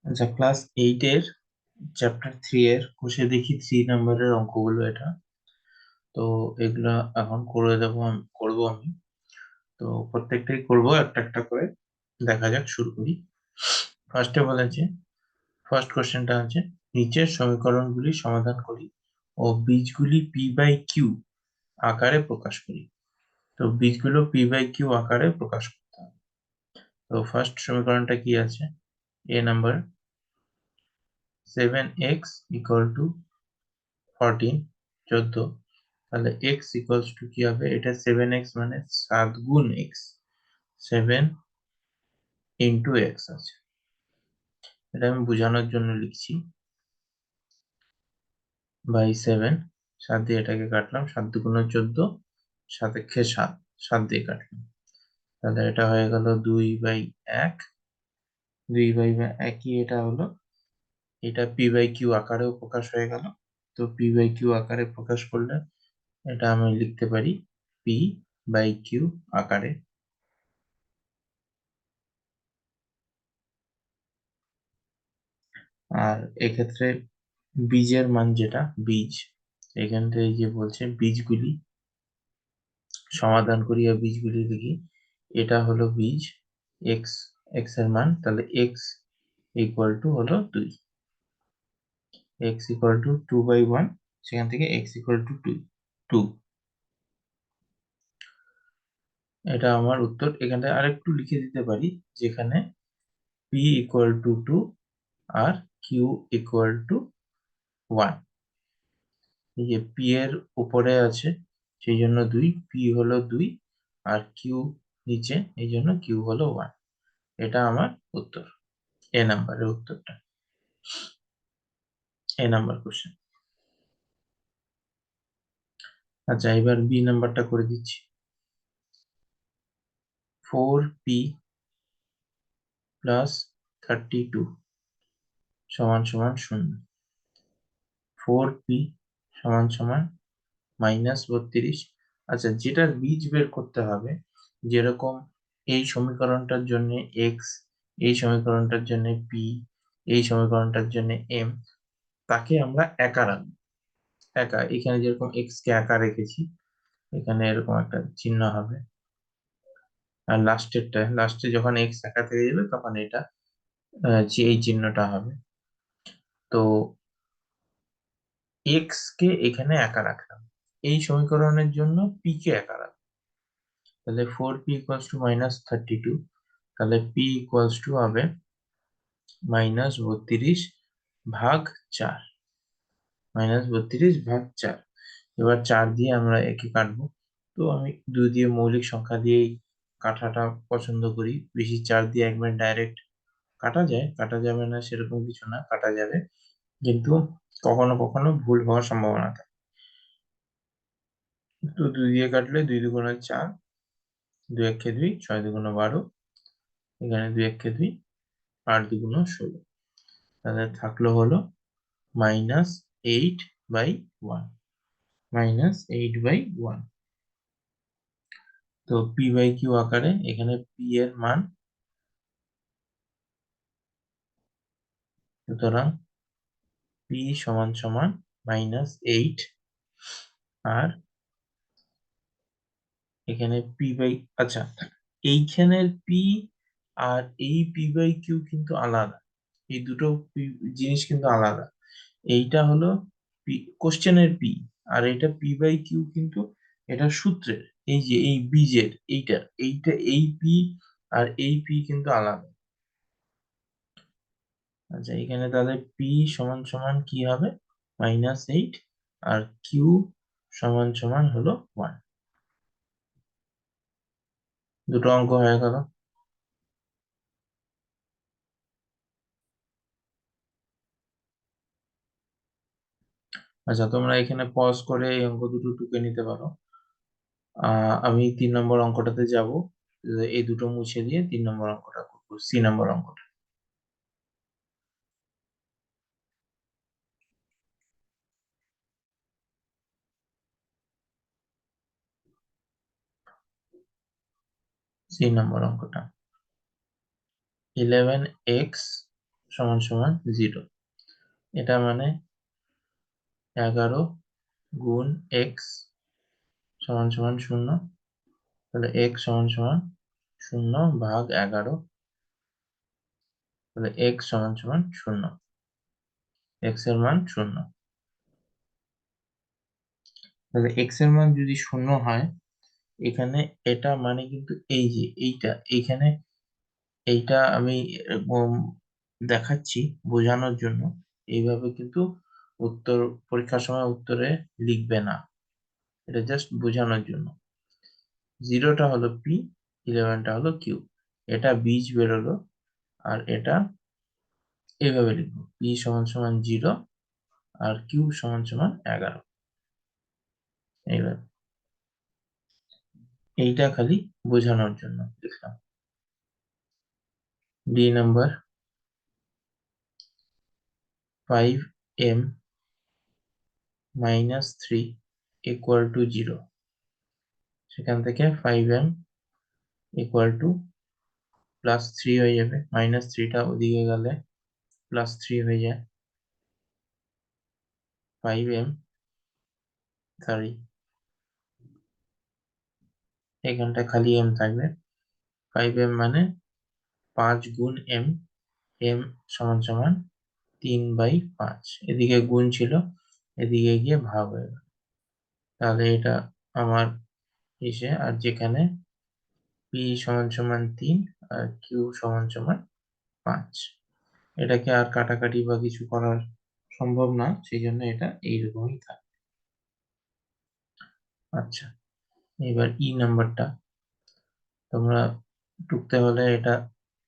আচ্ছা, class 8-এর chapter 3 এর কোষে দেখি 3 নম্বরের অঙ্কগুলো এটা। তো এগুলা এখন করে দেবো, করবো আমি। তো প্রত্যেকটাই করব একটা একটা করে। দেখা যাক, শুরু করি। ফার্স্টে বলেছে, ফার্স্ট কোশ্চেনটা আছে, নিচের সমীকরণগুলি সমাধান করি ও বীজগুলি পি বাই কিউ আকারে প্রকাশ করি। তো বীজগুলো পি বাই কিউ আকারে প্রকাশ করতে হবে। তো ফার্স্ট সমীকরণটা কি আছে? এ নাম্বার 7x ইকুয়াল টু 14, 14। তাহলে x ইকুয়ালস টু কি হবে? এটা 7x মানে 7 গুণ x, 7 ইন্টু x আছে। এটা আমি বোঝানোর জন্য লিখছি বাই 7। 7 দিয়ে এটাকে কাটলাম, 7 দুগুণ 14, 7 একে 7, 7 দিয়ে কাটলাম। তাহলে এটা হয়ে গেল 2/1, 2/1ই এটা হলো। এটা পি বাই কিউ আকারেও প্রকাশ হয়ে গেল। তো পি বাই কিউ আকারে প্রকাশ করলে এটা আমি লিখতে পারি পি বাই কিউ আকারে। আর এক্ষেত্রে বীজের মান যেটা বীজ, এখান থেকে যে বলছে বীজগুলি সমাধান করি আর বীজগুলি লিখি। এটা হলো বীজ এক্স, এক্স এর মান, তাহলে এক্স ইকুয়াল টু হলো 2, এক্স ইকুয়াল টু 2/1, সেখান থেকে এক্স ইকুয়াল টু 2। এটা আমার উত্তর। এখানে আরেকটু লিখে দিতে পারি, যেখানে পি ইকুয়াল টু 2 আর কিউ ইকুয়াল টু 1। এই যে পি এর উপরে আছে সেই জন্য 2, পি হলো 2 আর কিউ নিচে, এই জন্য কিউ হলো 1। এটা আমার উত্তর, এ নাম্বারের উত্তরটা, এ নাম্বার কোশ্চেন। আচ্ছা, এবার বি নাম্বারটা করে দিচ্ছি। 4p প্লাস 32 সমান সমান 0। 4p সমান সমান -32। আচ্ছা, যেটার বীজ বের করতে হবে, যেরকম এই সমীকরণটার জন্য এক্স, এই সমীকরণটার জন্য পি, এই সমীকরণটার জন্য এম, তাকে আমরা একা রাখবো। একা, এখানে যেরকম এক্স কে একা রেখেছি, এখানে এরকম একটা চিহ্ন হবে। আর লাস্টে যখন এক্স একা থেকে যাবে তখন এটা যে এই চিহ্নটা হবে। তো এক্স কে এখানে একা রাখলাম, এই সমীকরণের জন্য পি কে একা রাখলাম। তাহলে 4p ইকুয়ালস টু -32, তাহলে পি ইকুয়ালস টু হবে -32/4, -32/4। এবার 4 দিয়ে আমরা একে কাটবো। তো আমি 2 দিয়ে মৌলিক সংখ্যা দিয়েই কাটাটা পছন্দ করি বেশি। 4 দিয়ে একবার ডাইরেক্ট কাটা যায়, কাটা যাবে না সেরকম কিছু না, কাটা যাবে, কিন্তু কখনো কখনো ভুল হওয়ার সম্ভাবনা থাকে। তো 2 দিয়ে কাটলে 2 দুগুণে 4, 2 একে 2, 6 দুগুণে 12, এখানে 2 একে 2, 8 দুগুণে 16। তাহলে থাকলো হলো -8/1, -8/1। তো পি বাই কিউ আকারে এখানে পি এর মান, সুতরাং পি সমান সমান -8। আর এখানে পি বাই, আচ্ছা, এইখানের পি আর এই পি বাই কিউ কিন্তু আলাদা। এই দুটো জিনিস কিন্তু আলাদা। এইটা হলো কোশ্চেনের পি, আর এটা পি বাই কিউ কিন্তু এটা সূত্রের। এই যে এই বীজের এইটা, এইটা এই পি আর এই পি কিন্তু আলাদা। আচ্ছা, এখানে তাহলে পি সমান সমান কি হবে? -8, আর কিউ সমান সমান হলো 1। দুটো অঙ্ক হয়ে গেল। আচ্ছা, তোমরা এখানে পজ করে এই অঙ্ক দুটো টুকে নিতে পারো। আমি 3 নম্বর অঙ্কটাতে যাব। এই দুটো মুছে দিয়ে 3 নম্বর অঙ্কটা করবো, সি নম্বর অঙ্কটা। সি নম্বর অঙ্কটা, 11x সমান সমান 0। এটা মানে 11 গুণ এক্স সমান সমান 0। তাহলে এক্স সমান সমান 0 ভাগ 11। তাহলে এক্স সমান সমান 0। এক্স এর মান 0। তাহলে এক্স এর মান যদি 0 হয়, এখানে এটা মানে কিন্তু এই যে এইখানে এইটা আমি এরকম দেখাচ্ছি বোঝানোর জন্য। এইভাবে কিন্তু উত্তর পরীক্ষার সময় উত্তরে লিখবে না, এটা জাস্ট বোঝানোর জন্য। 0টা হলো পি, 11টা হলো কিউ। এটা বীজ বেরোলো, আর এটা এইভাবে লিখবো, পি সমান সমান 0 আর কিউ সমান সমান 11। এইভাবে, এইটা খালি বোঝানোর জন্য লিখলাম। D number, 5m minus 3 equal to 0। সেখান থেকে 5m ইকুয়াল টু প্লাস 3 হয়ে যাবে, মাইনাস 3টা ওদিকে গেলে প্লাস 3 হয়ে যায়। 5m, সরি এখানটা খালি m থাকবে। 5m মানে 5 গুণ m, m সমান সমান 3/5। এদিকে গুণ ছিল, এদিকে গিয়ে ভাগ হয়ে গেল। তাহলে এটা আমার এসে, আর যেখানে p সমান সমান 3 আর q সমান সমান 5, এটাকে আর কাটাকাটি বা কিছু করার সম্ভব না, সেই জন্য এটা এইরকমই থাকে। আচ্ছা, এবার ই নাম্বারটা তোমরা টুকতে হলে এটা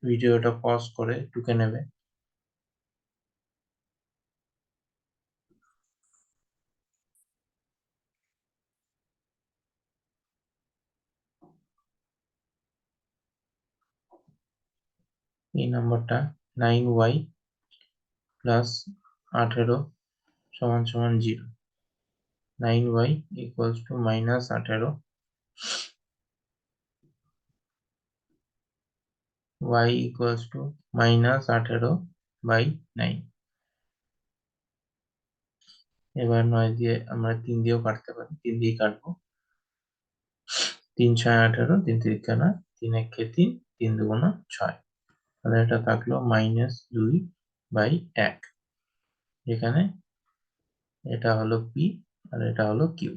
ভিডিওটা পজ করে টুকে নেবে। এই নাম্বারটা 9y প্লাস 18 সমান সমান 0। 9y equals to minus 18, y equals to minus 18/9। এবার 9 দিয়ে আমরা 3 দিয়েও কাটতে পারি, 3 দিয়ে কাটবো। 3 6 18, 3 তিরিকা না, 3 একে 3, 3 দুগুণা 6। তাহলে এটা থাকলো -2/1, যেখানে এটা হলো পি আর এটা হলো কিউ।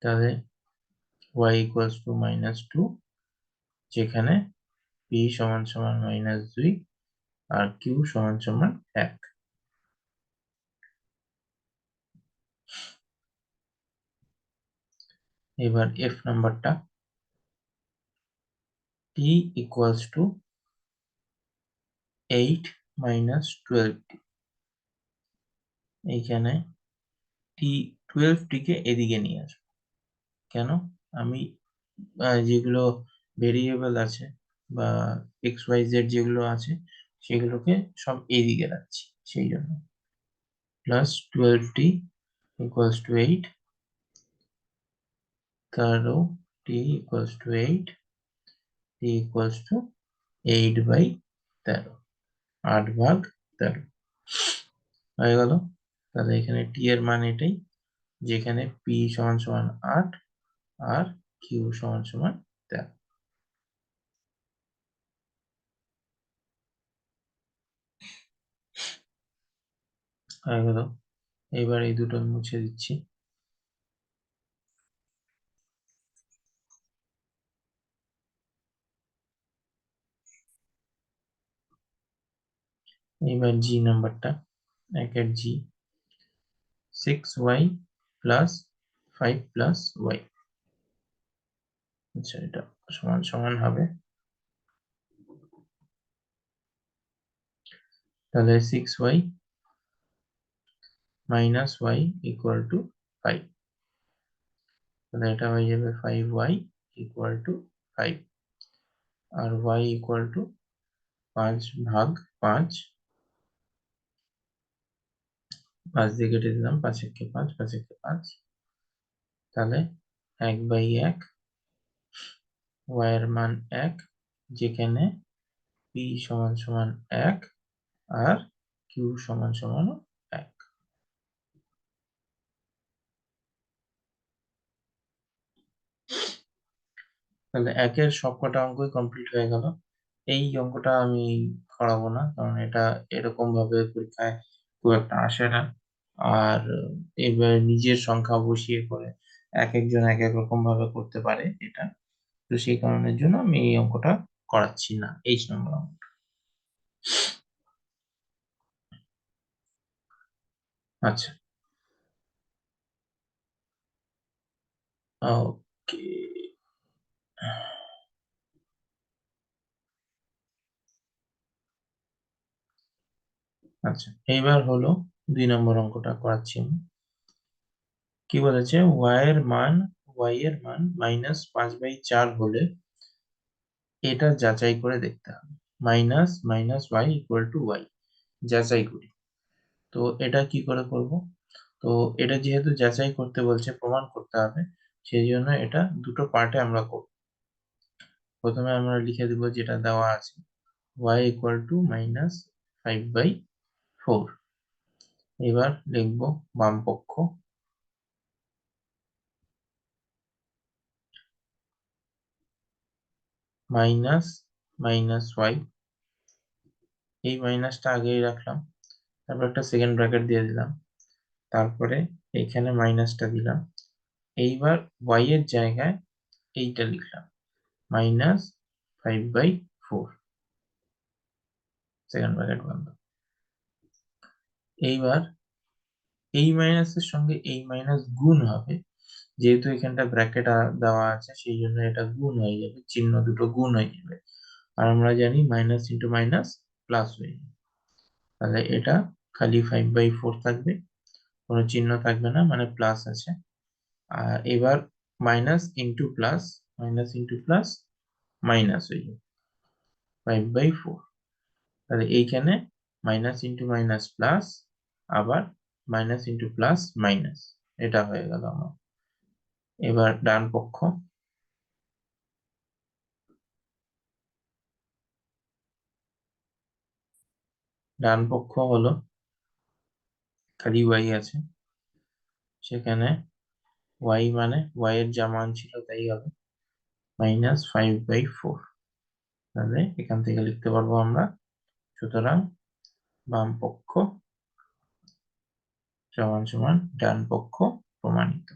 তাহলে y ইকুয়ালস টু -2, যেখানে p সমান সমান -2 আর q সমান সমান 1। এবার f নাম্বারটা, t equals to 8 minus 12t। এইখানে t 12টিকে এদিকে নিয়ে আসবো। কেন? আমি যেগুলো ভেরিয়েবল আছে বা এক্স ওয়াই জেড যেগুলো আছে সেগুলোকে সব এইদিকে রাখছি, সেই জন্য। প্লাস 12t ইকুয়ালস টু 8, তারও t equals to 8, t equals to 8/13, 8/13 হয়ে গেল। তাহলে এখানে t এর মান এটাই, যেখানে p সমান সমান 8 আর q সমান সমান 13 হয়ে গেল। এবার এই দুটো মুছে দিচ্ছি। এবার জি নাম্বারটা, 1 জি, 6y প্লাস 5 প্লাস y। আচ্ছা, এটা সমান সমান হবে, তাহলে 6y minus y equal to 5। তাহলে এটা হয়ে যাবে 5y ইকুয়াল টু 5, আর y ইকুয়াল টু 5/5। 5 দিয়ে কেটে দিলাম, 5 একে 5, 5 একে 5। তাহলে 1/1, y এর মান 1, যেখানে p সমান সমান 1 আর কিউ সমান সমান 1। তাহলে 1-এর সবকটা অঙ্কই কমপ্লিট হয়ে গেল। এই অঙ্কটা আমি করাবো না, কারণ এটা এরকম ভাবে পরীক্ষায় খুব একটা আসে না। আর এবার নিজের সংখ্যা বসিয়ে করে এক একজন এক এক রকম ভাবে করতে পারে এটা। তো সেই কারণের জন্য আমি এই অঙ্কটা করাচ্ছি না, এইচ নম্বর অঙ্ক। আচ্ছা, ওকে। আচ্ছা, এইবার হলো 2 নম্বর অঙ্কটা করাচ্ছি আমি। কি বলেছে, ওয়াই এর মান -5/4 হলে এটা যাচাই করে দেখতে হবে। Minus minus Y equal to Y, যাচাই করি। তো এটা কি করে করব? তো এটা যেহেতু যাচাই করতে বলছে, প্রমাণ করতে হবে, সেই জন্য এটা দুটো পার্টে আমরা করব। প্রথমে আমরা লিখে দিব যেটা দেওয়া আছে, ওয়াই ইকুয়াল টু -5/4। এবার লিখব বাম পক্ষ মাইনাস মাইনাস ওয়াই, এই মাইনাসটা আগেই রাখলাম, তারপর একটা সেকেন্ড ব্র্যাকেট দিয়ে দিলাম, তারপরে এইখানে মাইনাসটা দিলাম। এইবার ওয়াই এর জায়গায় এইটা লিখলাম, -5/4, সেকেন্ড ব্র্যাকেট বন্ধ। এইবার এই মাইনাসের সঙ্গে এই মাইনাস গুণ হবে, যেহেতু এখানটা ব্র্যাকেট দেওয়া আছে সেই জন্য এটা গুণ হয়ে যাবে, চিহ্ন দুটো গুণ হয়ে যাবে। আর আমরা জানি মাইনাস ইন্টু মাইনাস প্লাস হয়ে যাবে। তাহলে এটা খালি 5/4 থাকবে, কোনো চিহ্ন থাকবে না, মানে প্লাস আছে। আর এবার মাইনাস ইন্টু প্লাস মাইনাস হয়ে যাবে 5/4। তাহলে এইখানে মাইনাস ইন্টু মাইনাস প্লাস, আবার মাইনাস ইন্টু প্লাস মাইনাস, এটা হয়ে গেল আমার। এবার ডান পক্ষ হলো খালি ওয়াই আছে, সেখানে ওয়াই মানে ওয়াই এর যা মান ছিল তাই হবে, -5/4। তাহলে এখান থেকে লিখতে পারবো আমরা, সুতরাং বাম পক্ষ সমান সমান ডান পক্ষ প্রমাণিত।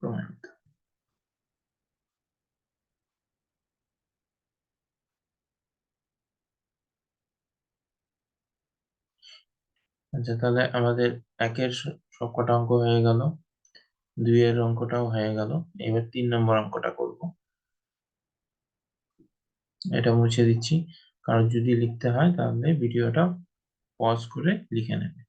প্রমাণিত। আচ্ছা, তাহলে আমাদের 1-এর সবকটা অঙ্ক হয়ে গেল, 2-এর অঙ্কটাও হয়ে গেল। এবার 3 নম্বর অঙ্কটা করব। এটা মুছে দিচ্ছি, কারণ যদি লিখতে হয় তাহলে ভিডিওটা পজ করে লিখে নেবে।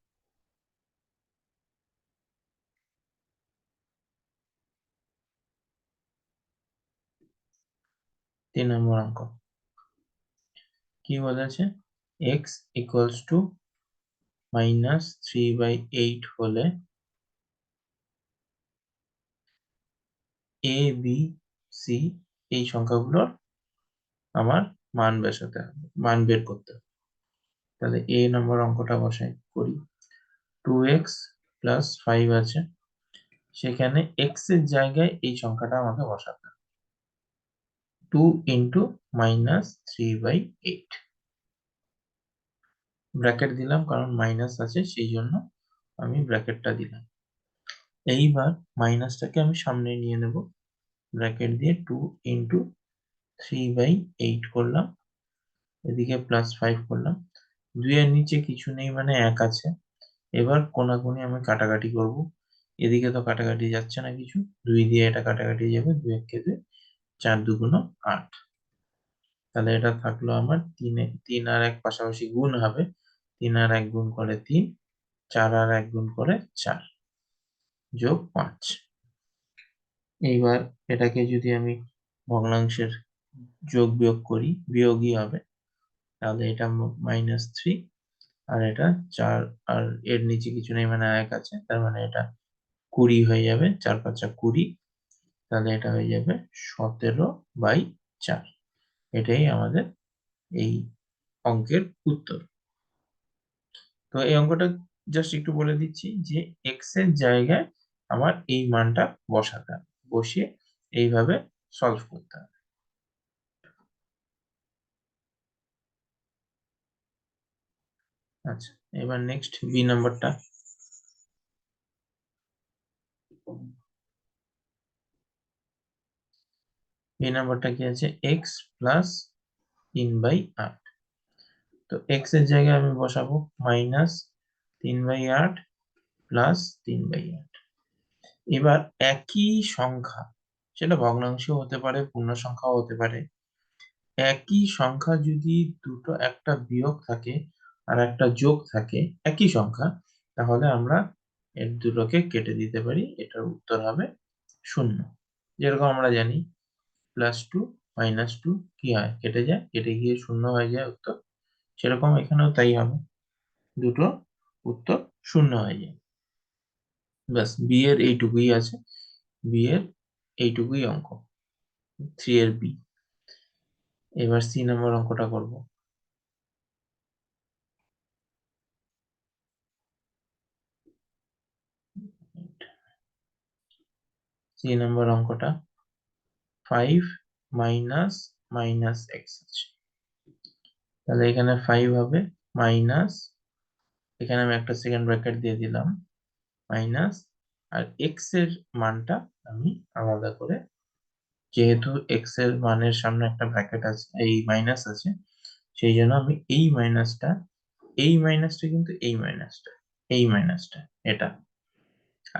3 নম্বর অঙ্ক কি বলেছে, এক্স ইকুয়ালস টু -3/8 হলে এ বি সি এই সংখ্যাগুলোর আমার মান বের করতে হবে। তাহলে নম্বর অঙ্কটা বসাই করি। 2x+5 আছে, সেখানে এক্স এর জায়গায় এই সংখ্যাটা আমাকে বসাতে হবে, 2 × -3/8। ব্র্যাকেট দিলাম কারণ মাইনাস আছে সেই জন্য আমি ব্র্যাকেটটা দিলাম। এইবার মাইনাসটাকে আমি সামনে নিয়ে নেব, ব্র্যাকেট দিয়ে 2 × 3/8 করলাম, এদিকে +5 করলাম। 2 এর নিচে কিছু নেই মানে 1 আছে। এবার কোনাকুনি আমি কাটাকাটি করব, এদিকে তো কাটাকাটি যাচ্ছে না কিছু, 2 দিয়ে এটা কাটাকাটি যাবে, 2 একে 2, 4 2 8। তাহলে এটা থাকলো আমার 3 আর 1 পাশাপাশি গুণ হবে, 3 আর 1 গুণ করে 3, 4 আর 1 গুণ করে 4, যোগ 5। এইবার এটাকে যদি আমি ভগ্নাংশের যোগ বিয়োগ করি, বিয়োগই হবে, তাহলে এটা -3, আর এটা 4, আর এর নিচে কিছু নেই মানে 1 আছে, তার মানে এটা 20 হয়ে যাবে, 4 × 5 = 20। তাহলে এটা হয়ে যাবে 17/8। 4। এটাই আমাদের এই অঙ্কের উত্তর। তো এই অঙ্কটা জাস্ট একটু বলে দিচ্ছি যে এক্স এর জায়গায় আমার এই মানটা বসাতে হবে, বসিয়ে এইভাবে সলভ করতে হবে। আচ্ছা, এবার নেক্সট বি নাম্বারটা। বি নাম্বারটা কি আছে? X plus 3/8। তো এক্স এর জায়গায় আমি বসাবো -3/8 প্লাস 3/8। এবার একই সংখ্যা, সেটা ভগ্নাংশ হতে পারে, পূর্ণ সংখ্যাও হতে পারে, একই সংখ্যা যদি দুটো, একটা বিয়োগ থাকে আর একটা যোগ থাকে, একই সংখ্যা, তাহলে আমরা এর দুটোকে কেটে দিতে পারি, এটার উত্তর হবে 0। যেরকম আমরা জানি +2 -2 কি হয়? কেটে যায়, কেটে গিয়ে 0 হয়ে যায় উত্তর। সেরকম এখানেও তাই হবে, দুটো উত্তর 0 হয়ে যায়। ব্যাস, বি এর এইটুকুই আছে, বি এর এইটুকুই অঙ্ক, 3 এর বি। এবার সি নাম্বার অঙ্কটা করব। সি নাম্বার অঙ্কটা 5 মাইনাস মাইনাস এক্স আছে, তাহলে এখানে 5 হবে মাইনাস, এখানে আমি একটা সেকেন্ড ব্র্যাকেট দিয়ে দিলাম, মাইনাস, আর এক্স এর মানটা আমি আলাদা করে, যেহেতু এক্স এর মানের সামনে একটা ব্র্যাকেট আছে, এই মাইনাস আছে, সেই জন্য আমি এই মাইনাসটা, এই মাইনাসটা কিন্তু এই মাইনাসটা, এই মাইনাসটা এটা,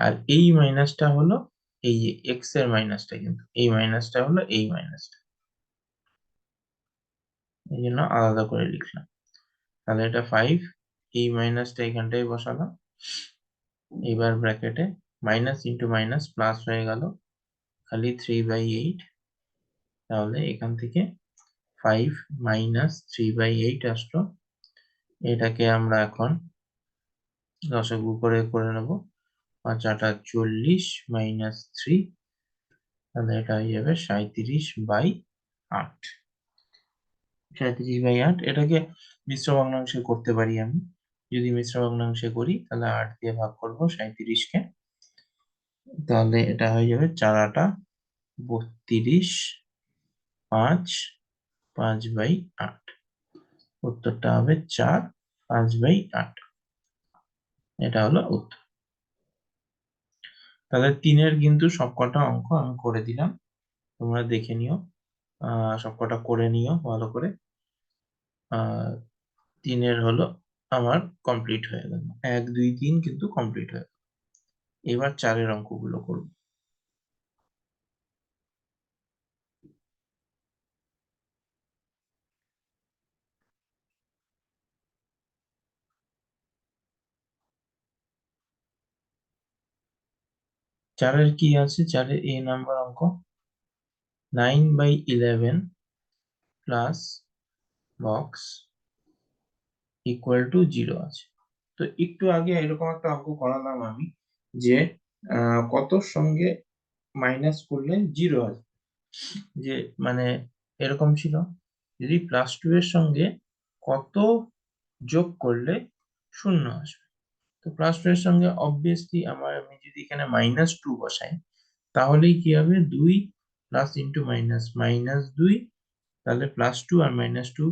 আর এই মাইনাসটা হলো এই যে এক্স এর মাইনাসটা, কিন্তু এই মাইনাসটা হলো এই মাইনাসটা, এই জন্য আলাদা করে লিখলাম। তাহলে এটা 5, এই মাইনাসটা এখানটাই বসালাম, এবার ব্র্যাকেটে মাইনাস ইন্টু মাইনাস প্লাস হয়ে গেল, খালি 3/8। তাহলে এখান থেকে 5 মাইনাস 3/8 আসলো, এটাকে আমরা এখন লসাগু করে নেব। 5 8 40 মাইনাস 3, তাহলে এটা হয়ে যাবে 37/8। 37/8, এটাকে মিশ্র ভগ্নাংশে করতে পারি আমি। যদি মিশ্র ভগ্নাংশে করি তাহলে 8 দিয়ে ভাগ করবো 37 কে, তাহলে এটা হয়ে যাবে 4 8 32, 5 5/8। উত্তরটা হবে 4 5/8। এটা হলো উত্তর। তাহলে 3-এর কিন্তু সবকটা অঙ্ক আমি করে দিলাম, তোমরা দেখে নিও, সবকটা করে নিও ভালো করে। 3-এর হলো আমার কমপ্লিট হয়ে গেল, 1 2 3 কিন্তু কমপ্লিট হয়ে গেল। এবার 4-এর অঙ্কগুলো করব। 4-এর কি আছে? 4-এর এ নাম্বার অঙ্ক 9/11 প্লাস বক্স ইকুয়াল টু 0 আছে। তো একটু আগে এরকম একটা অঙ্ক করালাম আমি, যে কতর সঙ্গে মাইনাস করলে 0 আসবে, যে মানে এরকম ছিল, যদি +2 এর সঙ্গে কত যোগ করলে 0 আসবে। তো +2 এর সঙ্গে অবভিয়াসলি আমি যদি এখানে -2 বসাই, তাহলেই কি হবে? 2 প্লাস ইন্টু মাইনাস -2, তাহলে +2 আর -2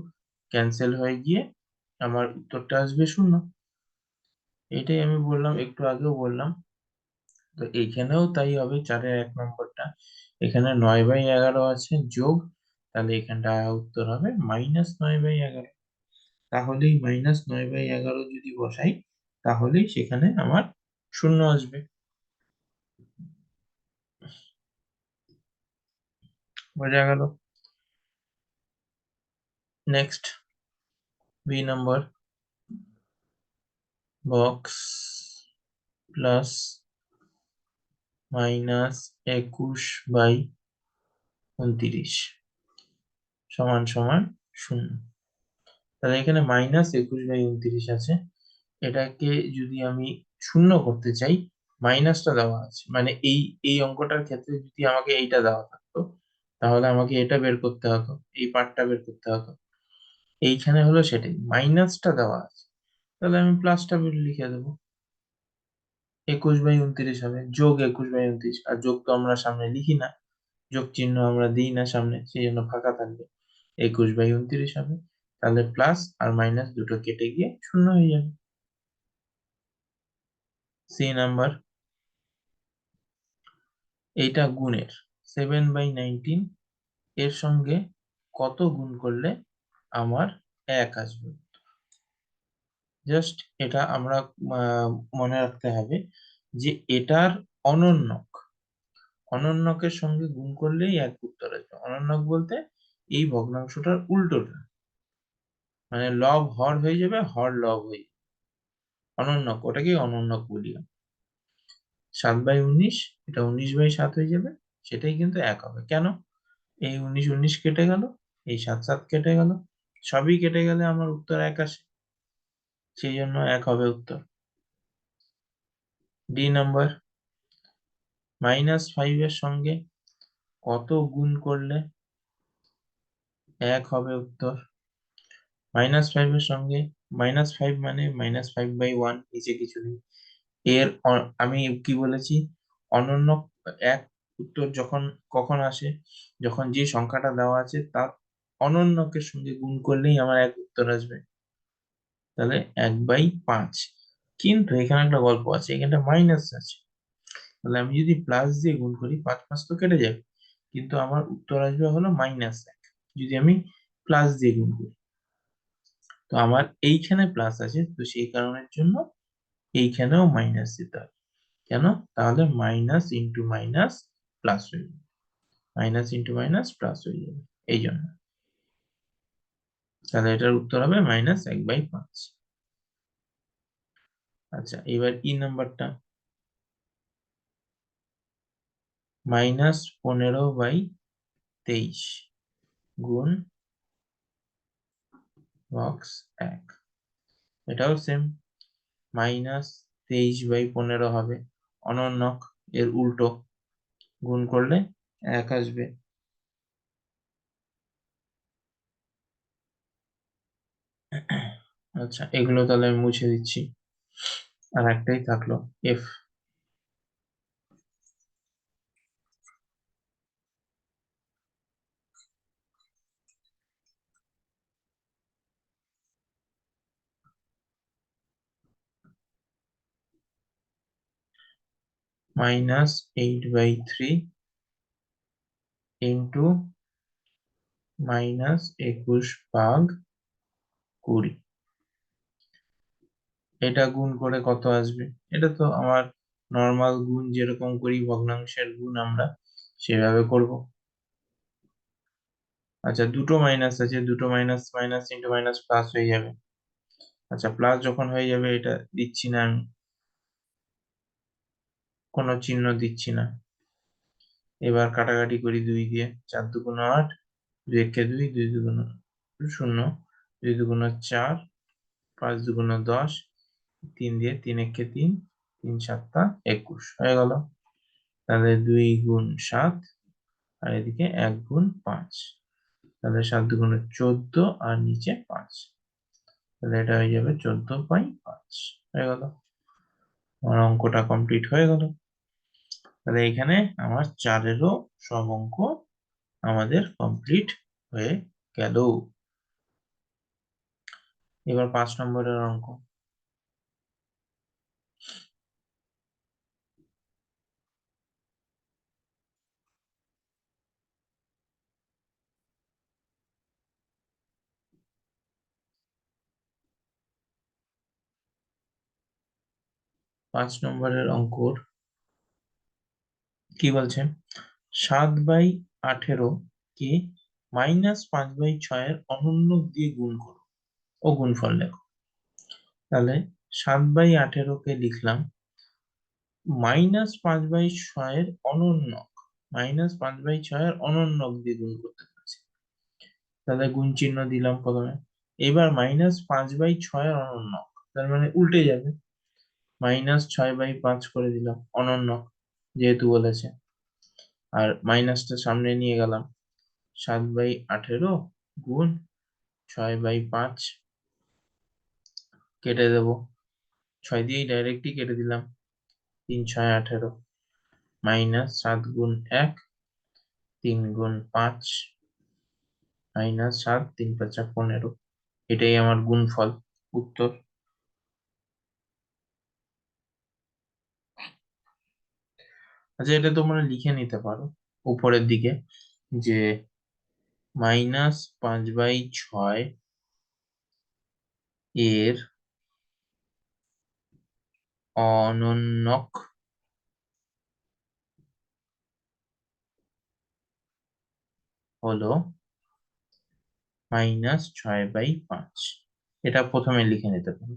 ক্যান্সেল হয়ে গিয়ে আমার উত্তরটা আসবে 0। এটাই আমি বললাম, একটু আগেও বললাম। তো এইখানেও তাই হবে, 4-এর 1 নম্বরটা, এখানে 9/11 আছে যোগ, তাহলে এখানটা উত্তর হবে -9/11। তাহলেই -9/11 যদি বসাই, তাহলেই সেখানে আমার 0 আসবে। বোঝা গেল? Next B number, box plus -21/29 সমান সমান 0। তাহলে এখানে -21/29 আছে, এটাকে যদি আমি 0 করতে চাই, মাইনাসটা দেওয়া আছে, মানে এই এই অঙ্কটার ক্ষেত্রে যদি আমাকে এইটা দেওয়া থাকতো, তাহলে আমাকে এটা বের করতে হতো, এই পার্টটা বের করতে হতো। এইখানে হলো সেটাই, মাইনাসটা দেওয়া আছে, তাহলে আমি প্লাসটা লিখে দেবো। 21/29 হবে, যোগ 21/29, আর যোগ তো আমরা সামনে লিখি না, যোগ চিহ্ন আমরা দিই না সামনে, সেই জন্য ফাঁকা থাকবে। 21/29 হবে, তাহলে প্লাস আর মাইনাস দুটো কেটে গিয়ে শূন্য হয়ে যাবে। সি নাম্বার, এইটা গুণের, 7/19 এর সঙ্গে কত গুণ করলে আমার 1 আসবে। জাস্ট এটা আমরা মনে রাখতে হবে যে এটার অনন্যক, অনন্যকের সঙ্গে গুণ করলেই 1 উত্তর আসবে। অনন্যক বলতে এই ভগ্নাংশটার উল্টোটা, মানে লব হর হয়ে যাবে, হর লব হয়ে যাবে। অনন্যক, ওটাকেই অনন্যক বলি। 7/19, এটা 19/7 হয়ে যাবে, সেটাই কিন্তু 1 হবে। কেন? এই 19 19 কেটে গেল, এই 7 7 কেটে গেল, সবই কেটে গেলে আমার উত্তর 1 আসে, সেই জন্য 1 হবে উত্তর। ডি নাম্বার, -5 এর সঙ্গে কত গুণ করলে 1 হবে উত্তর। -5 এর সঙ্গে, -5 মানে -5/1, নিচে কিছু নেই। আমি কি বলেছি, অনন্য 1 উত্তর যখন কখন আসে, যখন যে সংখ্যাটা দেওয়া আছে তার অনন্যকের সঙ্গে গুণ করলেই আমার 1 উত্তর আসবে। তাহলে 1/5। কিন্তু এখানে একটা গল্প আছে, এখানে মাইনাস আছে, তাহলে আমি যদি প্লাস দিয়ে গুণ করি 5 5 তো কেটে যাবে, কিন্তু আমার উত্তর আসবে হলো -1 যদি আমি প্লাস দিয়ে গুণ করি। তো আমার এইখানে প্লাস আছে, তো সেই কারণের জন্য এইখানেও মাইনাস দিতে হবে। কেন? তাহলে মাইনাস ইন্টু মাইনাস প্লাস হয়ে যাবে, মাইনাস ইন্টু মাইনাস প্লাস হয়ে যাবে, এই জন্য। তাহলে এটার উত্তর হবে -1/5। আচ্ছা, এবার ই নাম্বারটা, -15/23 গুণ বক্স 1, এটাও সেম, -23/15 হবে, অনন্যক এর উল্টো, গুণ করলে 1 আসবে। আচ্ছা, এগুলো তাহলে আমি মুছে দিচ্ছি, আর একটাই থাকলো, এফ। -8/3 ইন্টু -21/20, এটা গুণ করে কত আসবে? এটা তো আমার নর্মাল গুণ যেরকম করি ভগ্নাংশের গুণ আমরা, সেভাবে করব। আচ্ছা, দুটো মাইনাস আছে, দুটো minus, minus into minus plus হয়ে যাবে। আচ্ছা, প্লাস যখন হয়ে যাবে, এটা দিচ্ছি না আমি, কোনো চিহ্ন দিচ্ছি না। এবার কাটাকাটি করি 2 দিয়ে, 4 2 8, 2 একে 2, 2 2 0, 2 2 4, 5 2 10, 3 দিয়ে, 3 একে 3, 3 7 21 হয়ে গেল। তাহলে 2 গুণ 7, আর এদিকে 1 গুণ 5, তাহলে 7 2 14, আর নিচে 5, তাহলে এটা হয়ে যাবে 14/5 হয়ে গেল। আমার অঙ্কটা কমপ্লিট হয়ে গেল। তাহলে এখানে আমার 4-এরও সব অঙ্ক আমাদের কমপ্লিট হয়ে গেল। এবার 5 নম্বরের অঙ্ক। 5 নম্বরের অঙ্কর কি বলছে, 7/18 কে -5/6 অনন্য দিয়ে গুণ করো ও গুণফল লেখো। তাহলে 7/18 কে লিখলাম, -5/6 অনন্যক, -5/6 অনন্যক দিয়ে গুণ করতে পারছি, তাহলে গুণ চিহ্ন দিলাম প্রথমে। এবার -5/6 অনন্যক, তার মানে উল্টে যাবে, -6/5 করে দিলাম অনন্যক, যেহেতু বলেছে, আর মাইনাসটা সামনে নিয়ে গেলাম, 7/18 গুণ 6/5 কেটে দেবো, 6 দিয়েই ডাইরেক্টই কেটে দিলাম, 3×6 = 18 মাইনাস 7 গুণ 1, 3 গুণ 5 মাইনাস 7, 3×5 = 15। এটাই আমার গুণফল, উত্তর। আচ্ছা, এটা তোমরা লিখে নিতে পারো উপরের দিকে, যে -5/6 এর অনন্যক হলো -6/5। এটা প্রথমে লিখে নিতে পারো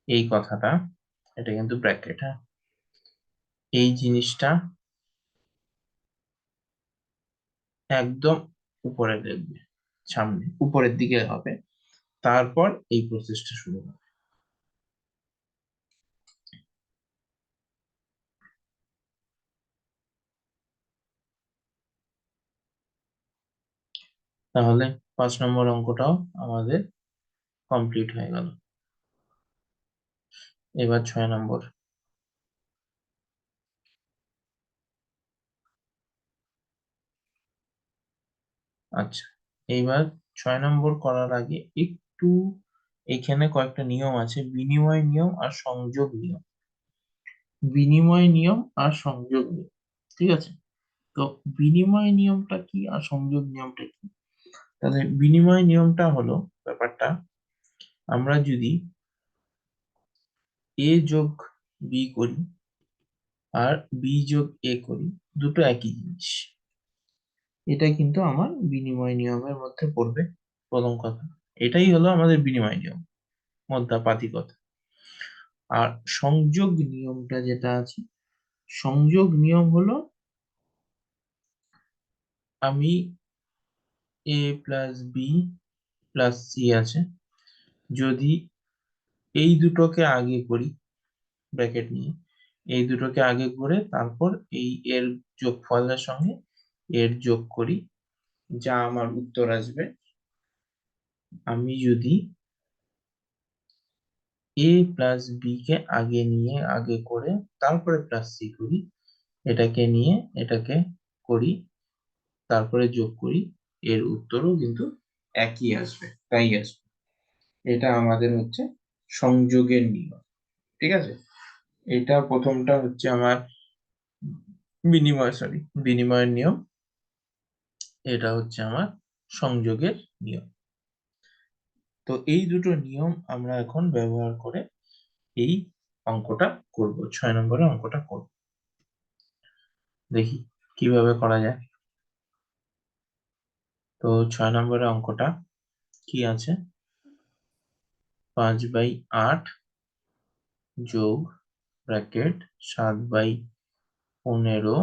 এই কথাটা, এটা কিন্তু ব্র্যাকেট, হ্যাঁ। এই জিনিসটা একদম উপরে দেখবে, সামনে উপরের দিকে হবে, তারপর এই প্রসেসটা শুরু হবে। তাহলে 5 নম্বর অঙ্কটাও আমাদের কমপ্লিট হয়ে গেল। এবার 6 নম্বর। আচ্ছা, এইবার 6 নম্বর করার আগে একটু এখানে কয়েকটা নিয়ম আছে, বিনিময় নিয়ম আর সংযোগ নিয়ম। বিনিময় নিয়ম আর সংযোগ নিয়ম, ঠিক আছে? তো বিনিময় নিয়মটা কি আর সংযোগ নিয়মটা কি? তাহলে বিনিময় নিয়মটা হলো ব্যাপারটা, আমরা যদি এ যোগ বি করি আর বি যোগ এ করি, দুটো একই জিনিস, এটা কিন্তু আমার বিনিময় নিয়মের মধ্যে পড়বে। প্রথম কথা, এটাই হলো আমাদের বিনিময় নিয়ম, মধ্যাপাতিকতা। আর সংযোগ নিয়মটা যেটা আছে, সংযোগ নিয়ম হলো, আমি এ প্লাস বি প্লাস সি আছে, যদি এই দুটোকে আগে করি ব্র্যাকেট নিয়ে, এই দুটোকে আগে করে তারপর এই এর যোগফলের সঙ্গে এর যোগ করি, যা আমার উত্তর আসবে। আমি যদি এ প্লাস বি কে আগে নিয়ে আগে করে তারপরে প্লাস সি করি, এটাকে নিয়ে এটাকে করি, তারপরে যোগ করি, এর উত্তরও কিন্তু একই আসবে, তাই আসবে। এটা আমাদের হচ্ছে সংযোগের নিয়ম, ঠিক আছে? এটা প্রথমটা হচ্ছে আমার বিনিময়ের নিয়ম, এটা হচ্ছে আমার সংযোগের নিয়ম। তো এই দুটো নিয়ম আমরা এখন ব্যবহার করে এই অঙ্কটা করব, 6 নম্বরের অঙ্কটা করব। দেখি কিভাবে করা যায়। তো 6 নম্বরের অঙ্কটা কি আছে, 5/8 যোগ ব্র্যাকেট 7/15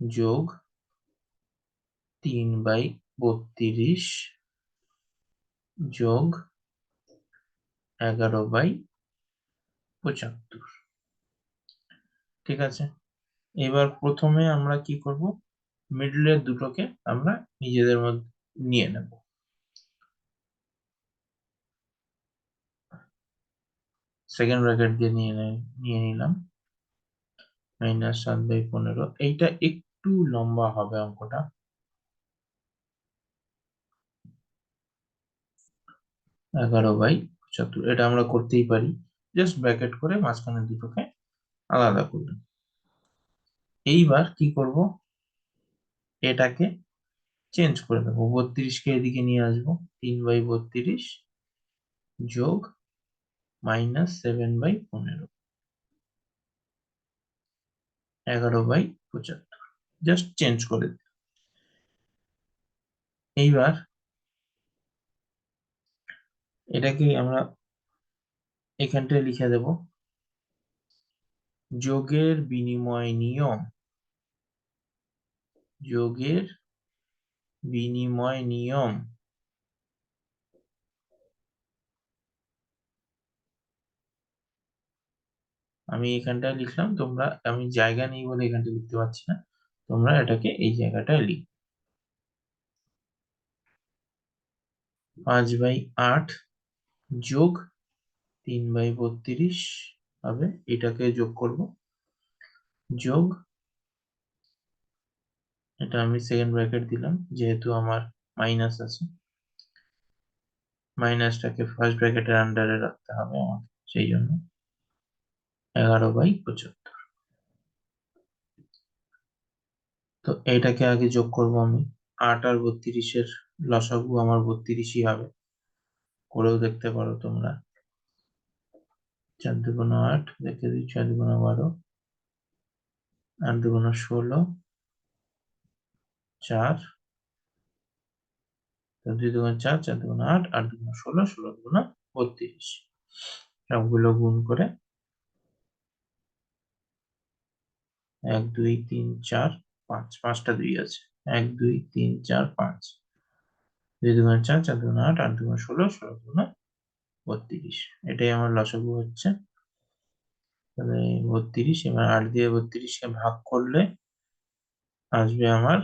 যোগ 3/32 যোগ 11/75। ঠিক আছে, এবার প্রথমে আমরা কি করব, মিডলের দুটোকে আমরা নিজেদের মধ্যে নিয়ে নেব। সেকেন্ড ব্র্যাকেট দিয়ে নিয়ে নিলাম, -7/15। এইটা একটু লম্বা হবে অঙ্কটা, 11/75, এটা আমরা করতেই পারি, জাস্ট ব্র্যাকেট করে মাঝখানে দুটোকে আলাদা করলাম। এইবার কি করব, এটাকে চেঞ্জ করে দেবো, 32কে এদিকে নিয়ে আসবো, 3/32 যোগ -7/15, 11/75, জাস্ট চেঞ্জ করে দিই। এইবার এটাকে আমরা এখানটায় লিখে দেব, যোগের বিনিময় নিয়ম, যোগের বিনিময় নিয়ম আমি এখানটায় লিখলাম, তোমরা, আমি জায়গা নেই বলে এখানটা লিখতে পারছি না, তোমরা এটাকে এই জায়গাটায় লিখ। 5/8 যোগ 3/32 হবে, এটাকে যোগ করব। যোগ, এটা আমি সেকেন্ড ব্র্যাকেট দিলাম যেহেতু আমার মাইনাস আছে, মাইনাসটাকে ফার্স্ট ব্র্যাকেটের আন্ডারে রাখতে হবে আমাকে, সেই জন্য 11/75। তো এটাকে আগে যোগ করব আমি। 8 আর 32-এর লসাগু আমার 32ই হবে, করেও দেখতে পারো তোমরা। 4 × 2 = 8, দেখে দিই, 4 × 2 = 12, 8 × 2 = 16, 4, 2 × 2 = 4, 4 × 2 = 8, 8 × 2 = 16, 16 × 2 = 32। সবগুলো গুণ করে 1 2 3 4 5, 5টা 2 আছে, 1 2 3 4 5, 2 × 2 = 4, 4 × 2 = 8, 8 × 2 = 16, 16 × 2 = 32। এটাই আমার লসাগু হচ্ছে। তাহলে 32, এবার 8 দিয়ে 32কে ভাগ করলে আসবে আমার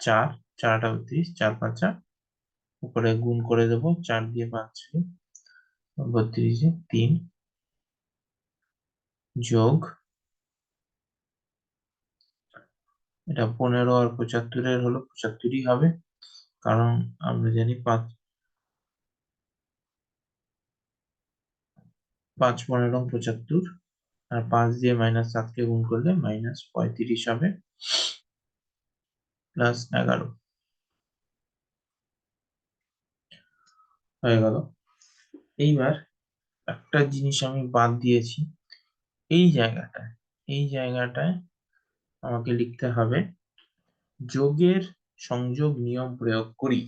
4, 4 × 8 = 32, 4 5 উপরে গুণ করে দেবো, 4 দিয়ে 5 32, 3 যোগ, এটা 15 আর 75-এর হলো 75ই হবে, কারণ আমরা জানি 5 5 15 75, আর 5 দিয়ে -7কে গুণ করলে -35 হবে, প্লাস 11 হয়ে গেল। এইবার একটা জিনিস আমি বাদ দিয়েছি, এই জায়গাটায়, এই জায়গাটায় আমাকে লিখতে হবে যোগের সংযোগ নিয়ম প্রয়োগ করি।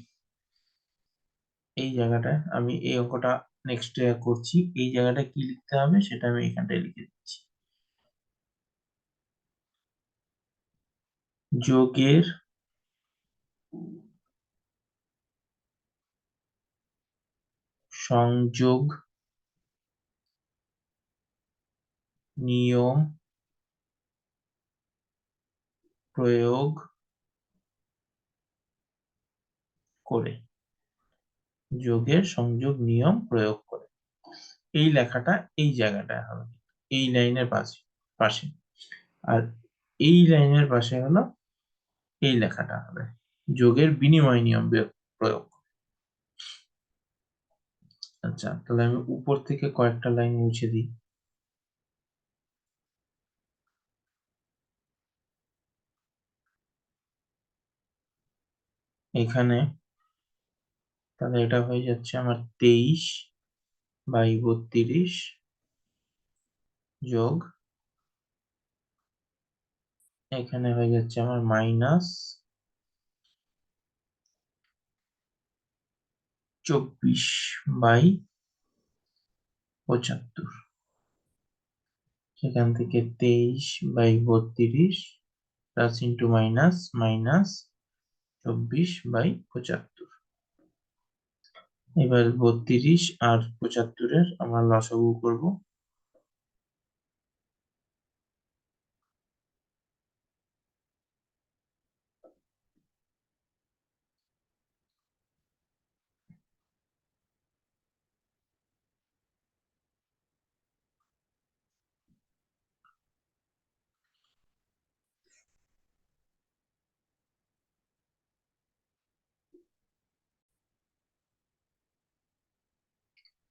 এই জায়গাটায় আমি এই অঙ্কটা নেক্সট করছি, এই জায়গাটা কি লিখতে হবে সেটা আমি এখানটায় লিখে দিচ্ছি। যোগের সংযোগ নিয়ম প্রয়োগ করে, যোগের সংযোগ নিয়ম প্রয়োগ করে, এই লেখাটা এই জায়গাটায় হবে, এই লাইনের পাশে পাশে, আর এই লাইনের পাশে হলো এই লেখাটা হবে যোগের বিনিময় নিয়ম প্রয়োগ। আচ্ছা, তাহলে আমি উপর থেকে কয়েকটা লাইন মুছে দিই। এখানে তাহলে এটা হয়ে যাচ্ছে আমার 23/32 যোগ, এখানে হয়ে যাচ্ছে আমার -24/75, সেখান থেকে 23/32 প্লাস ইন্টু মাইনাস মাইনাস 24/75। এবার 32 আর 75-এর আমরা লসাগু করব।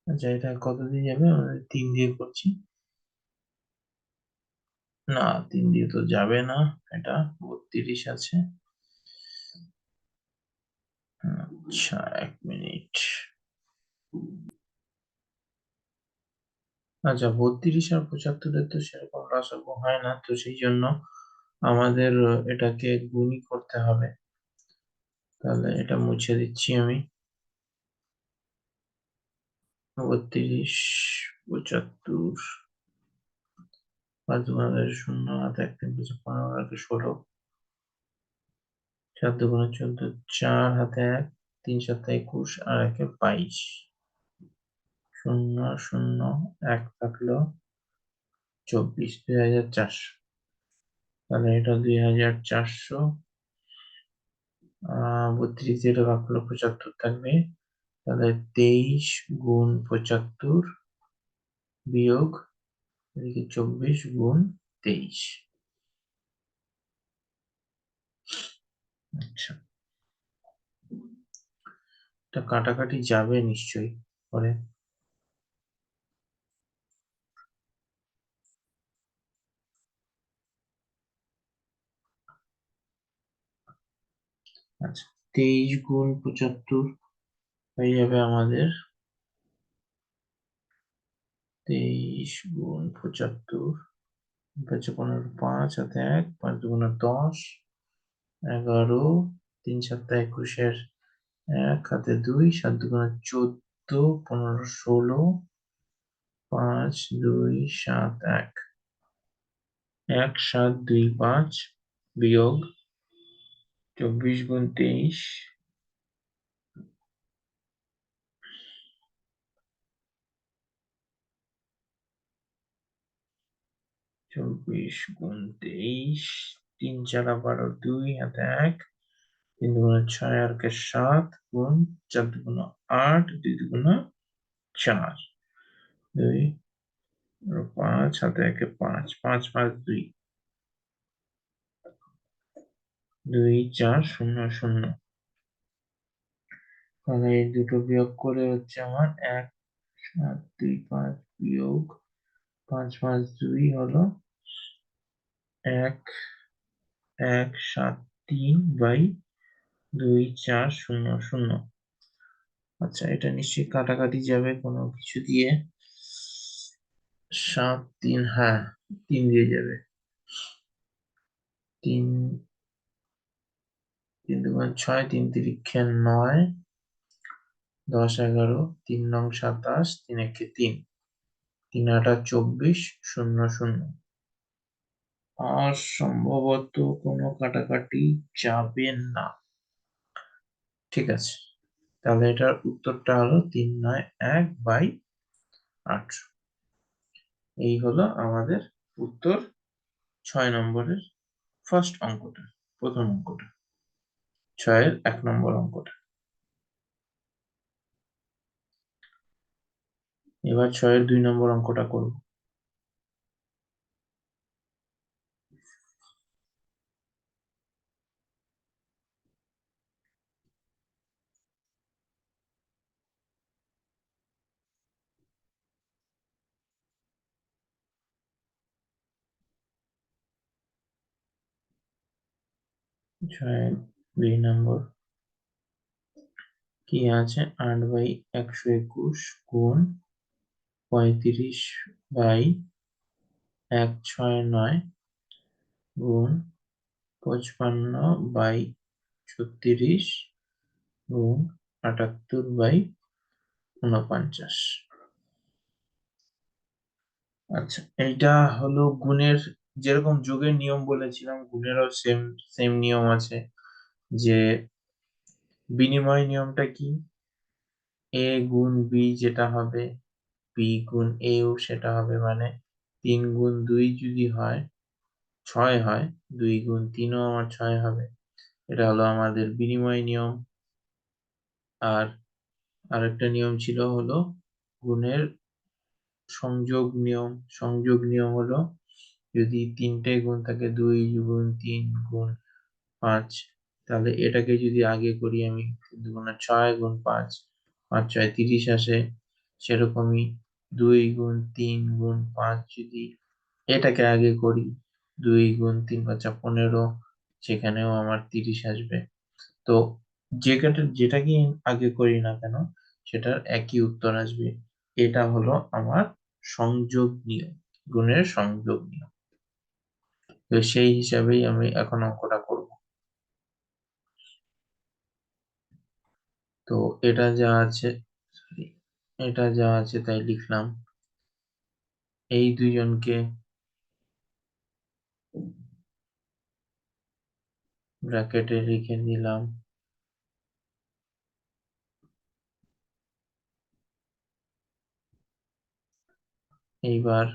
আচ্ছা, এটা কত দিয়ে যাবে? 3 দিয়ে করছি। না, 3 দিয়ে তো যাবে না, এটা 32 আছে। আচ্ছা, 1 মিনিট। আচ্ছা, 32 আর 75-এর তো সেরকম লসাগু হয় না, তো সেই জন্য আমাদের এটাকে গুণই করতে হবে। তাহলে এটা মুছে দিচ্ছি আমি। 32, 75, 5 গুণে 0, হাতে 1 3 5 15, হাতে 16, 4 2 14, 4 হাতে 1, 3 7 21, আর 1 22, 0 0 1 থাকলো 24, 2400। তাহলে এটা 2400, 32 দিয়ে ভাগ করলে 75 থাকবে, তাহলে 23 গুণ 75 বিয়োগ এদিকে 24 গুণ 23। আচ্ছা, এটা কাটাকাটি যাবে নিশ্চয়ই পরে। আচ্ছা, 23 গুণ 75 হয়ে যাবে আমাদের 23 গুণ 75, 15, 5 হাতে 1, 5 দুগুণে 10, 11, 3 7 21, 1 হাতে 2, 7 দুগুণে 14, 15, 16, 5 2 7 1, 1 7 2 5 বিয়োগ 24 গুণ 23, 24 গুণ 23, 3 4 12, 2 হাতে 1, 3 দুগুণে 6 আর 7 গুণ 4 দুগুণে 8, 2 দুগুণে 4, 2 5 হাতে 1 5, 5 5 2, 2 4 0 0। তাহলে এই দুটো বিয়োগ করে হচ্ছে আমার 1 7 2 5 বিয়োগ 5 5 2 হলো 1 1 7 3 বাই 2 4 0 0। আচ্ছা, এটা নিশ্চয়ই কাটাকাটি যাবে কোনো কিছু দিয়ে। 7 3, হ্যাঁ 3 দিয়ে যাবে। 3 3 দুগুণ 6, 3 তিরিক্ষে 9, 10 11, 3 নং 27, 3 একে 3, 3 আটা 24 0 0। আর সম্ভবত কোনো কাটাকাটি যাবে না। ঠিক আছে, তাহলে এটার উত্তরটা হলো 3 9 1/8। এই হলো আমাদের উত্তর 6 নম্বরের ফার্স্ট অঙ্কটা, প্রথম অঙ্কটা, 6-এর 1 নম্বর অঙ্কটা। এবার 6-এর 2 নম্বর অঙ্কটা করব। 6-এর 2 নম্বর কি আছে? 8/121 গুণ 35/169 গুণ 55/36 গুণ 78/49। আচ্ছা, এইটা হলো গুণের, যেরকম যোগের নিয়ম বলেছিলাম গুণেরও সেম সেম নিয়ম আছে। যে বিনিময় নিয়মটা কি? এ গুণ বি যেটা হবে, বি গুণ এও সেটা হবে, মানে 3 গুণ 2 যদি হয় 6 হয়, 2 গুণ 3ও আমার 6 হবে। এটা হলো আমাদের বিনিময় নিয়ম। আর আরেকটা নিয়ম ছিল হলো গুণের সংযোগ নিয়ম। সংযোগ নিয়ম হলো যদি 3টে গুণ থাকে, 2 গুণ 3 গুণ 5, তাহলে এটাকে যদি আগে করি আমি 6 গুণ 5, 5 6 30 আসে। সেরকমই 2 গুণ 3 গুণ 5 যদি এটাকে আগে করি, 2 গুণ 3 5 15, সেখানেও আমার 30 আসবে। তো যেটাকে আগে করি না কেন সেটার একই উত্তর আসবে। এটা হলো আমার সংযোগ নিয়ম, গুণের সংযোগ নিয়ম। তো সেই হিসাবেই আমি এখন অঙ্কটা করব। তো এটা যা আছে, sorry, এটা যা আছে তাই লিখলাম। এই দুইজনকে ব্র্যাকেটে লিখে দিলাম। এইবার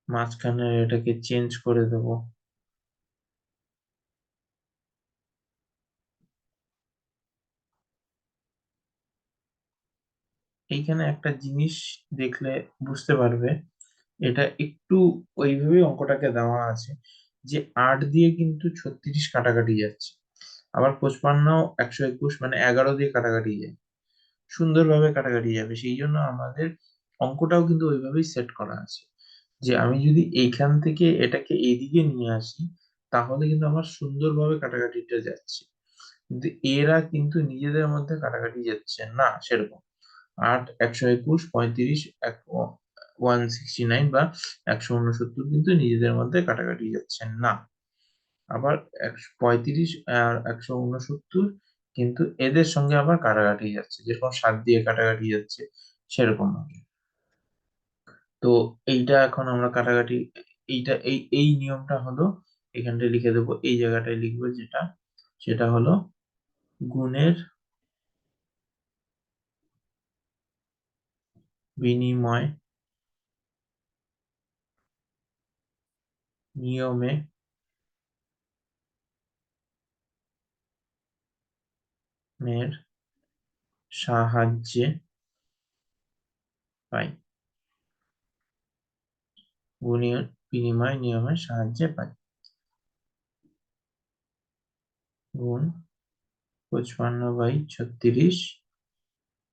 মাঝখানে এটাকে চেঞ্জ করে দেব। এইখানে একটা জিনিস দেখলে বুঝতে পারবে, এটা একটু ওইভাবে অঙ্কটাকে দেওয়া আছে যে 8 দিয়ে কিন্তু 36 কাটাকাটি যাচ্ছে, আবার 55 121 মানে 11 দিয়ে কাটাকাটি যায়, সুন্দরভাবে কাটাকাটি যাবে। সেই জন্য আমাদের অঙ্কটাও কিন্তু ওইভাবেই সেট করা আছে যে আমি যদি এইখান থেকে এটাকে এইদিকে নিয়ে আসি, তাহলে কিন্তু আমার সুন্দরভাবে কাটাকাটিটা যাচ্ছে। কিন্তু এরা কিন্তু নিজেদের মধ্যে কাটাকাটি যাচ্ছে না সেরকম। 8 121 35 169 বা 169 কিন্তু নিজেদের মধ্যে কাটাকাটি যাচ্ছে না। আবার 135 আর 169 কিন্তু এদের সঙ্গে আবার কাটাকাটি যাচ্ছে, যেরকম 7 দিয়ে কাটাকাটি যাচ্ছে সেরকম ভাবে। তো এইটা এখন আমরা কাটাকাটি, এইটা এই নিয়মটা হলো, এখানটায় লিখে দেবো, এই জায়গাটায় লিখবো যেটা, সেটা হলো গুণের বিনিময় নিয়মে মের সাহায্যে পাই, গুণের বিনিময় নিয়মের সাহায্যে পাই। গুণ 55/36,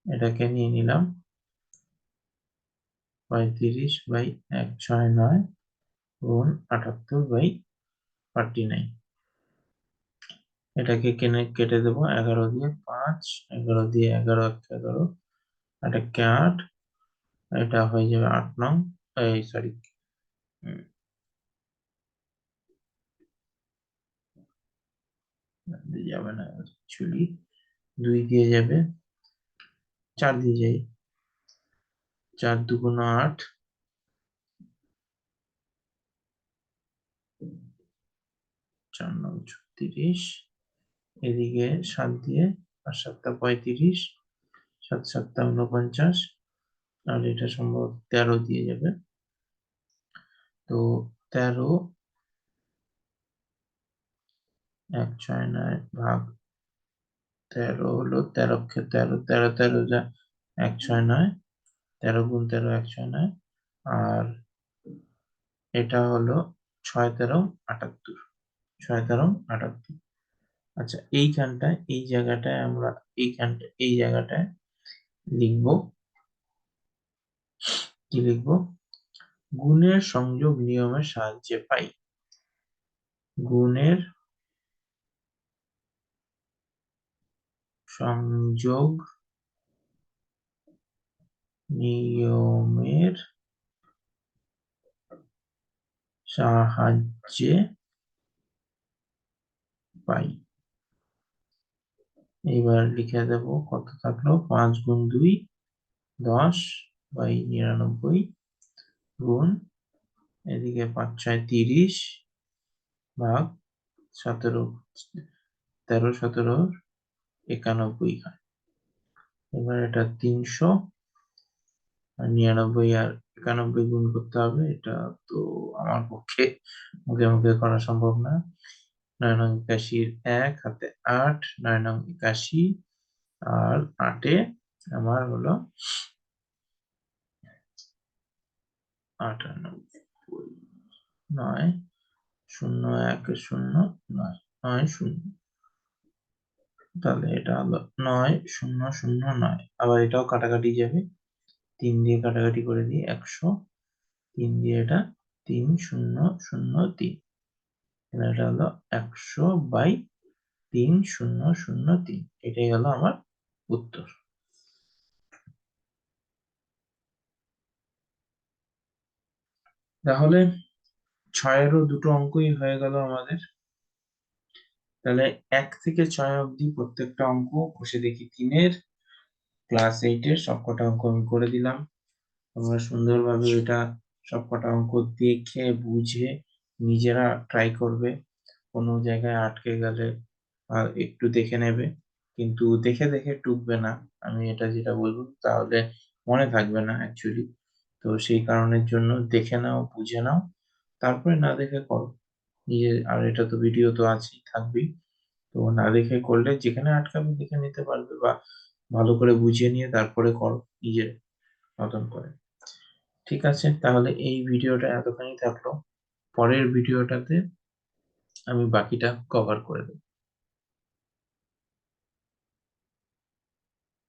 এটাকে নিয়ে নিলাম 35/169 গুণ 78/49। এটাকে কেটে দেবো 11 দিয়ে 5, 11 দিয়ে 11 1 11, 8 1 8, এটা হয়ে যাবে 8 নং, এই সরি, যাবে না অ্যাকচুয়ালি, 2 দিয়ে যাবে, 4 দিয়ে যাই, 4 2 8, 4 নং 36, এদিকে 7 দিয়ে, আর 7 35, 7 7 49, আর এটা সম্ভবত 13 দিয়ে যাবে। তো 13 169 ভাগ 13 হলো 13 কে 13, 13 13 যা 169, 13 গুণ 13 169, আর এটা হলো 6 13 78, 6 13 78। আচ্ছা, এইখানটায় এই জায়গাটায় আমরা, এই জায়গাটায় লিখবো, কি লিখবো, গুণের সংযোগ নিয়মের সাহায্যে পাই। গুণের সংযোগ নিয়মের সাহায্যে পাই। এবার লিখে দেব, কত থাকলো, 5 গুণ 2 10/99 গুণ, এদিকে 5 6 30 ভাগ 17, 13 17 91 হয়। এবার এটা 399 আর 91 গুণ করতে হবে, এটা তো আমার পক্ষে মুখে মুখে করা সম্ভব না। 9 নং 81, 1 হাতে 8, 9 নং 81, আর 8-এ আমার হলো 98, 9 0 1 0 9 9 0, তাহলে এটা হলো 9 0 0 9। আবার এটাও কাটাকাটি যাবে, 3 দিয়ে কাটাকাটি করে দিই, 100, 3 দিয়ে এটা 3 0 0 3, এটা হলো 100/3003, এটাই হলো আমার উত্তর। তাহলে 6-এরও দুটো অঙ্কই হয়ে গেল আমাদের। তাহলে 1 থেকে 6 অবধি প্রত্যেকটা অঙ্ক কষে দেখি 3-এর ক্লাস 8-এর সবকটা অঙ্ক আমি করে দিলাম। তোমরা সুন্দরভাবে এটা সবকটা অঙ্ক দেখে বুঝে নিজেরা ট্রাই করবে। কোনো জায়গায় আটকে গেলে একটু দেখে নেবে, কিন্তু দেখে দেখে টুকবে না, আমি এটা যেটা বলবো, তাহলে মনে থাকবে না অ্যাকচুয়ালি। তো সেই কারণের জন্য দেখে নাও, বুঝে নাও, তারপরে না দেখে করো নিজে। আর এটা তো ভিডিও তো আছেই, থাকবেই, তো না দেখে করলে যেখানে আটকাবে দেখে নিতে পারবে, বা ভালো করে বুঝিয়ে নিয়ে তারপরে করো নিজের মতন করে। ঠিক আছে, তাহলে এই ভিডিওটা এতখানি থাকলো। পরের ভিডিওটাতে আমি বাকিটা কভার করে দেবো।